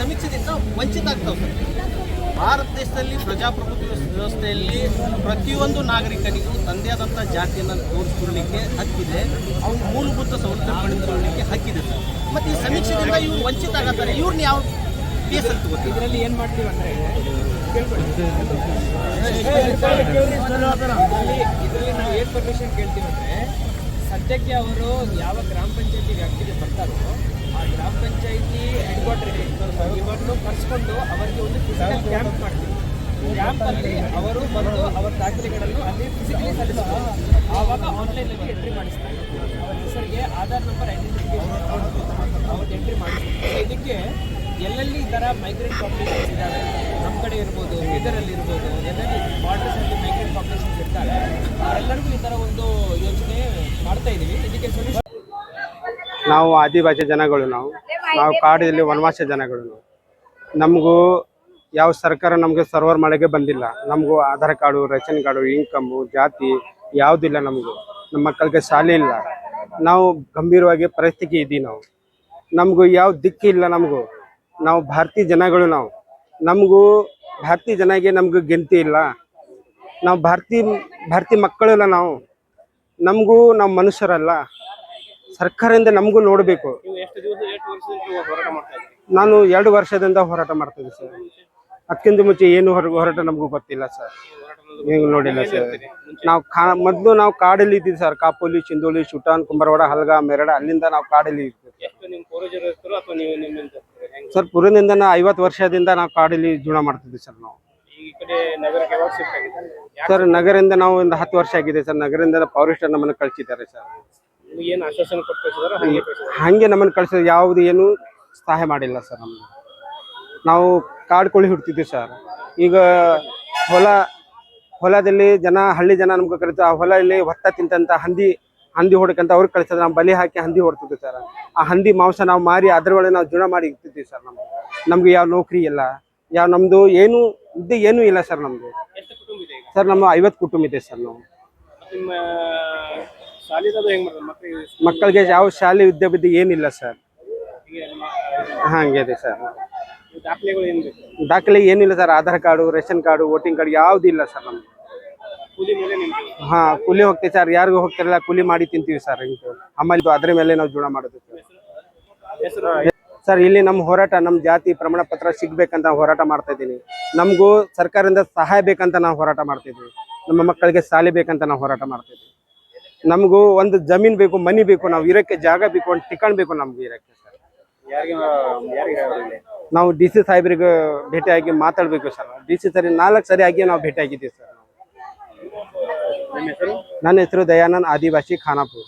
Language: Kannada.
ಸಮೀಕ್ಷೆದಿಂದ ವಂಚಿತ ಆಗ್ತಾವೆ ಸರ್. ಭಾರತ ದೇಶದಲ್ಲಿ ಪ್ರಜಾಪ್ರಭುತ್ವ ವ್ಯವಸ್ಥೆಯಲ್ಲಿ ಪ್ರತಿಯೊಂದು ನಾಗರಿಕನಿಗೂ ತಂದೆ ಆದಂಥ ಜಾತಿಯನ್ನು ತೋರಿಸ್ಕೊಳ್ಳಲಿಕ್ಕೆ ಹಕ್ಕಿದೆ, ಅವ್ನ ಮೂಲಭೂತ ಸೌಲಭ್ಯ ಪಡೆದುಕೊಳ್ಳಲಿಕ್ಕೆ ಹಕ್ಕಿದೆ ಸರ್. ಮತ್ತು ಈ ಸಮೀಕ್ಷೆಯಿಂದ ಇವ್ರು ವಂಚಿತ ಆಗತ್ತಾರೆ. ಇವ್ರನ್ನ ಯಾವ ಕೇಸಲ್ಲಿ ತಗೋತೀವಿ? ಇದರಲ್ಲಿ ಏನು ಮಾಡ್ತೀವಿ ಅಂದರೆ ಇದರಲ್ಲಿ ನಾವು ಏನು ಪರ್ಮಿಷನ್ ಕೇಳ್ತೀವಿ ಅಂದರೆ, ಸದ್ಯಕ್ಕೆ ಅವರು ಯಾವ ಗ್ರಾಮ ಪಂಚಾಯತಿ ವ್ಯಾಪ್ತಿಗೆ ಬರ್ತಾರೋ ಆ ಗ್ರಾಮ ಪಂಚಾಯತಿ ಹೆಡ್ ಕ್ವಾರ್ಟರ್ಗೆ ಇವನ್ನು ಕರೆಸ್ಕೊಂಡು ಅವರಿಗೆ ಒಂದು ಫಿಸಿಕಲ್ ಕ್ಯಾಂಪ್ ಮಾಡ್ತೀವಿ. ಕ್ಯಾಂಪಲ್ಲಿ ಅವರು ಬಂದು ಅವರ ದಾಖಲೆಗಳನ್ನು ಅಲ್ಲಿ ಫಿಸಿಕಲಿ ಸಲ್ಲಿಸ್ತಾರೆ. ಆವಾಗ ಆನ್ಲೈನಲ್ಲಿ ಎಂಟ್ರಿ ಮಾಡಿಸ್ತಾರೆ. ಅವರ ಹೆಸರಿಗೆ ಆಧಾರ್ ನಂಬರ್ ಐಡೆಂಟಿಫಿಕೇಶನ್ ಅವ್ರಿಗೆ ಎಂಟ್ರಿ ಮಾಡಿಸ್ತಾರೆ. ಇದಕ್ಕೆ ಎಲ್ಲೆಲ್ಲಿ ಈ ಥರ ಮೈಗ್ರೆಂಟ್ ಪಾಪ್ಯುಲೇಷನ್ಸ್ ಇದ್ದಾವೆ, ನಮ್ಮ ಕಡೆ ಇರ್ಬೋದು, ಬೀದರಲ್ಲಿ ಇರ್ಬೋದು, ಎಲ್ಲೆಲ್ಲಿ ಬಾರ್ಡರ್ಸಲ್ಲಿ ಮೈಗ್ರೆಂಟ್ ಪಾಪ್ಯುಲೇಷನ್ಸ್ ಇರ್ತಾರೆ, ಎಲ್ಲರಿಗೂ ಈ ಥರ ಒಂದು ಯೋಜನೆ ಮಾಡ್ತಾ ಇದ್ದೀವಿ. ಇದಕ್ಕೆ ಸೊಲ್ಯೂಷನ್ ನಾವು ಆದಿವಾಸಿ ಜನಗಳು, ನಾವು ಕಾಡಿನಲ್ಲಿ ವನವಾಸ ಜನಗಳು. ನಮಗೂ ಯಾವ ಸರ್ಕಾರ ನಮಗೆ ಸರ್ವರ್ ಮಾಡೋಕ್ಕೆ ಬಂದಿಲ್ಲ. ನಮಗೂ Aadhaar card, ration card, income, ಜಾತಿ ಯಾವುದಿಲ್ಲ. ನಮ್ಮ ಮಕ್ಕಳಿಗೆ ಶಾಲೆ ಇಲ್ಲ. ನಾವು ಗಂಭೀರವಾಗಿ ಪರಿಸ್ಥಿತಿ ಇದ್ದೀವಿ. ನಮಗೂ ಯಾವ ದಿಕ್ಕಿಲ್ಲ. ನಾವು ಭಾರತೀಯ ಜನಗಳು. ನಮಗೂ ಭಾರತೀಯ ಜನಗೆ ನಮಗೂ ಗೆಂತಿ ಇಲ್ಲ. ನಾವು ಭಾರತೀಯ ಮಕ್ಕಳಲ್ಲ. ನಮಗೂ ನಾವು ಮನುಷ್ಯರಲ್ಲ. ಸರ್ಕಾರದಿಂದ ನಮಗೂ ನೋಡಬೇಕು. ನಾನು 2 ವರ್ಷದಿಂದ ಹೋರಾಟ ಮಾಡ್ತಿದ್ದೆ ಸರ್. ಅದಕ್ಕಿಂತ ಮುಂಚೆ ಏನು ಹೋರಾಟ ನಮಗೂ ಗೊತ್ತಿಲ್ಲ ಸರ್. ನೀವು ನೋಡಿಲ್ಲ ಸರ್. ಮೊದಲು ನಾವು ಕಾಡಲ್ಲಿ ಇದ್ದೀವಿ ಸರ್. ಕಾಪೋಲಿ, ಚಿಂದೋಳಿ, ಶುಟಾನ್, ಕುಂಬರವಾಡ, ಹಲ್ಗ, ಮೇರಡ, ಅಲ್ಲಿಂದ ನಾವು ಕಾಡಲ್ಲಿ ಇದ್ದೀವಿ ಸರ್. ಪುರದಿಂದ 50 ವರ್ಷದಿಂದ ನಾವು ಕಾಡಲ್ಲಿ ಜೀವನ ಮಾಡ್ತಿದ್ವಿ ಸರ್. ನಾವು ಸರ್ ನಗರದಿಂದ ನಾವು ಒಂದು 10 ವರ್ಷ ಆಗಿದೆ ಸರ್. ನಗರದಿಂದ ಫಾರೆಸ್ಟರ್ ನಮ್ಮನ್ನು ಕಳಿಸಿದ್ದಾರೆ ಸರ್. ಹಂಗೆ ನಮ್ಮನ್ನು ಕಳಿಸಿದ್ರೆ ಯಾವುದು ಏನು ಸಹಾಯ ಮಾಡಿಲ್ಲ ಸರ್. ನಾವು ಕಾಡ್ಕೊಳ್ಳಿ ಹುಡ್ತಿದ್ವಿ ಸರ್. ಈಗ ಹೊಲದಲ್ಲಿ ಹಳ್ಳಿ ಜನ ನಮ್ಗೆ ಕಲಿತು ಆ ಹೊಲದಲ್ಲಿ ಭತ್ತ ತಿಂತಂತ ಹಂದಿ ಹೊಡಕಂತ ಅವ್ರಿಗೆ ಕಳಿಸಿದ್ರೆ ನಾವು ಬಲಿ ಹಾಕಿ ಹಂದಿ ಹೊಡ್ತಿದ್ವಿ ಸರ್. ಆ ಹಂದಿ ಮಾಂಸ ನಾವು ಮಾರಿ ಅದ್ರ ಒಳಗೆ ನಾವು ಜೀವನ ಮಾಡಿ ಇರ್ತಿದ್ವಿ ಸರ್. ನಮ್ಗೆ ಯಾವ ನೌಕರಿ ಇಲ್ಲ, ನಮ್ದು ಏನೂ ಇಲ್ಲ ಸರ್. ಸರ್ ನಮ್ಮ 50 ಕುಟುಂಬ ಇದೆ ಸರ್. ನಾವು ಮಕ್ಕಳಿಗೆ ಯಾವ ಶಾಲೆ ವಿದ್ಯಾಭ್ಯಾಸ ಏನಿಲ್ಲ ಸರ್. ಹಂಗಿದೆ ಸರ್. ದಾಖಲೆ ಏನಿಲ್ಲ sir. Aadhaar card, ration card, voting card ಯಾವುದಿಲ್ಲ ಸರ್. ನಮ್ಗೆ ಕೂಲಿ ಹೋಗ್ತೀವಿ ಸರ್. ಯಾರಿಗೂ ಹೋಗ್ತಿರಲ್ಲ, ಕೂಲಿ ಮಾಡಿ ತಿಂತೀವಿ ಸರ್. ಆಮೇಲೆ ಅದ್ರ ಮೇಲೆ ನಾವು ಜೀವನ ಮಾಡೋದು ಸರ್. ಇಲ್ಲಿ ನಮ್ಮ ಹೋರಾಟ, ನಮ್ಮ ಜಾತಿ ಪ್ರಮಾಣ ಪತ್ರ ಸಿಗ್ಬೇಕಂತ ಹೋರಾಟ ಮಾಡ್ತಾ ಇದ್ದೀನಿ. ನಮಗೂ ಸರ್ಕಾರದಿಂದ ಸಹಾಯ ಬೇಕಂತ ನಾವು ಹೋರಾಟ ಮಾಡ್ತಿದ್ವಿ. ನಮ್ಮ ಮಕ್ಕಳಿಗೆ ಶಾಲೆ ಬೇಕಂತ ನಾವು ಹೋರಾಟ ಮಾಡ್ತಿದ್ವಿ. ನಮಗೂ ಒಂದು ಜಮೀನು ಬೇಕು, ಮನಿ ಬೇಕು, ನಾವು ಇರೋಕ್ಕೆ ಜಾಗ ಬೇಕು, ಒಂದು ಠಿಕಾಣ್ ಬೇಕು ನಮ್ಗೆ ಇರೋಕ್ಕೆ ಸರ್. ನಾವು DC ಸಾಹೇಬ್ರಿಗೆ ಭೇಟಿಯಾಗಿ ಮಾತಾಡಬೇಕು ಸರ್. DC ಸರಿ 4 ಸರಿ ಆಗಿ ನಾವು ಭೇಟಿ ಆಗಿದ್ದೀವಿ ಸರ್. ನನ್ನ ಹೆಸರು ದಯಾನಂದ್, ಆದಿವಾಸಿ, ಖಾನಾಪುರ.